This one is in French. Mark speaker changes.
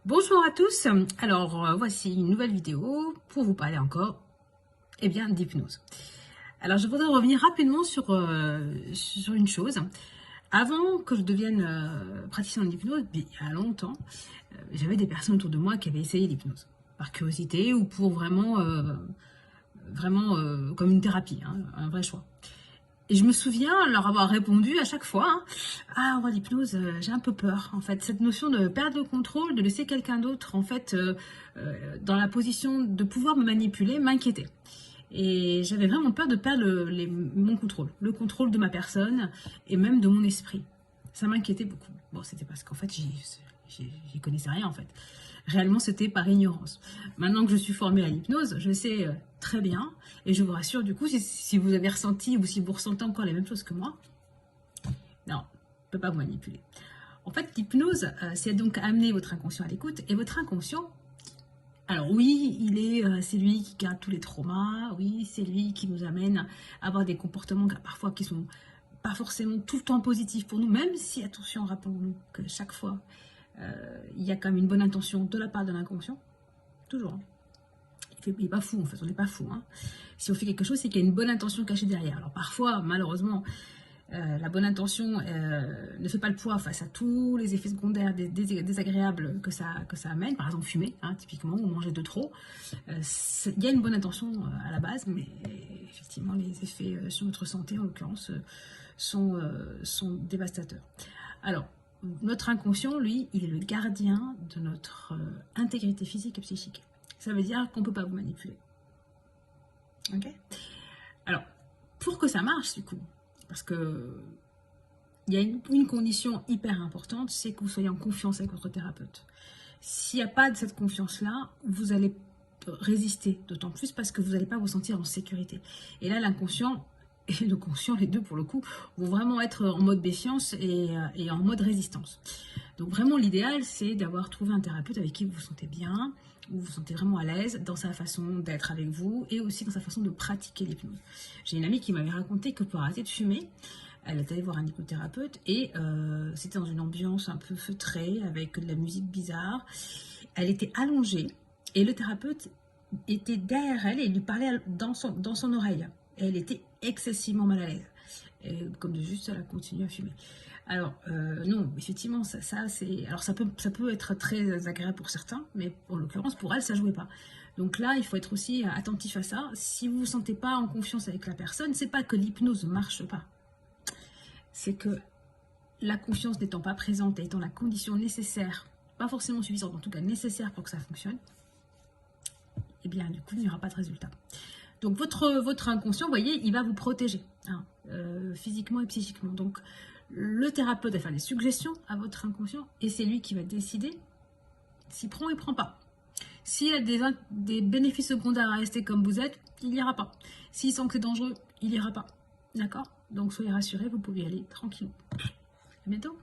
Speaker 1: Bonjour à tous, alors voici une nouvelle vidéo pour vous parler encore d'hypnose. Alors je voudrais revenir rapidement sur une chose. Avant que je devienne praticienne en hypnose, il y a longtemps, j'avais des personnes autour de moi qui avaient essayé l'hypnose, par curiosité ou pour vraiment comme une thérapie, hein, un vrai choix. Et je me souviens leur avoir répondu à chaque fois, hein, ah, moi, l'hypnose, j'ai un peu peur, en fait. Cette notion de perdre le contrôle, de laisser quelqu'un d'autre, en fait, dans la position de pouvoir me manipuler, m'inquiétait. Et j'avais vraiment peur de perdre mon contrôle, le contrôle de ma personne et même de mon esprit. Ça m'inquiétait beaucoup. Bon, c'était parce qu'en fait, j'y connaissais rien, en fait. Réellement, c'était par ignorance. Maintenant que je suis formée à l'hypnose, je sais très bien, et je vous rassure, du coup, si vous avez ressenti ou si vous ressentez encore les mêmes choses que moi, non, je ne peux pas vous manipuler. En fait, l'hypnose, c'est donc amener votre inconscient à l'écoute, et votre inconscient, alors oui, c'est lui qui garde tous les traumas, oui, c'est lui qui nous amène à avoir des comportements parfois qui sont pas forcément tout le temps positifs pour nous, même si, attention, rappelons-nous que chaque fois, il y a quand même une bonne intention de la part de l'inconscient, toujours. Hein. Il n'est pas fou, en fait, on n'est pas fou. Hein. Si on fait quelque chose, c'est qu'il y a une bonne intention cachée derrière. Alors parfois, malheureusement, la bonne intention ne fait pas le poids face à tous les effets secondaires désagréables que ça amène, par exemple fumer, hein, typiquement, ou manger de trop. Il y a une bonne intention à la base, mais effectivement, les effets sur notre santé, en l'occurrence, sont dévastateurs. Alors, notre inconscient, lui, il est le gardien de notre intégrité physique et psychique. Ça veut dire qu'on ne peut pas vous manipuler. Ok ? Alors, pour que ça marche, du coup, parce que il y a une condition hyper importante, c'est que vous soyez en confiance avec votre thérapeute. S'il n'y a pas de cette confiance-là, vous allez résister, d'autant plus parce que vous n'allez pas vous sentir en sécurité. Et là, l'inconscient et le conscient, les deux pour le coup, vont vraiment être en mode défiance et en mode résistance. Donc vraiment, l'idéal, c'est d'avoir trouvé un thérapeute avec qui vous vous sentez bien, où vous vous sentez vraiment à l'aise dans sa façon d'être avec vous et aussi dans sa façon de pratiquer l'hypnose. J'ai une amie qui m'avait raconté que pour arrêter de fumer, elle est allée voir un hypnothérapeute et c'était dans une ambiance un peu feutrée avec de la musique bizarre. Elle était allongée et le thérapeute était derrière elle et il lui parlait dans son oreille. Et elle était excessivement mal à l'aise. Et comme de juste, elle a continué à fumer. Alors, non, effectivement, ça c'est... Alors, ça peut être très agréable pour certains, mais en l'occurrence, pour elle, ça ne jouait pas. Donc là, il faut être aussi attentif à ça. Si vous ne vous sentez pas en confiance avec la personne, c'est pas que l'hypnose ne marche pas. C'est que la confiance n'étant pas présente et étant la condition nécessaire, pas forcément suffisante, en tout cas nécessaire pour que ça fonctionne, eh bien, du coup, il n'y aura pas de résultat. Donc, votre inconscient, vous voyez, il va vous protéger, hein, physiquement et psychiquement. Donc, le thérapeute va faire des suggestions à votre inconscient et c'est lui qui va décider s'il prend ou il ne prend pas. S'il y a des bénéfices secondaires à rester comme vous êtes, il n'y ira pas. S'il sent que c'est dangereux, il n'y ira pas. D'accord ? Donc, soyez rassurés, vous pouvez y aller tranquillement. À bientôt.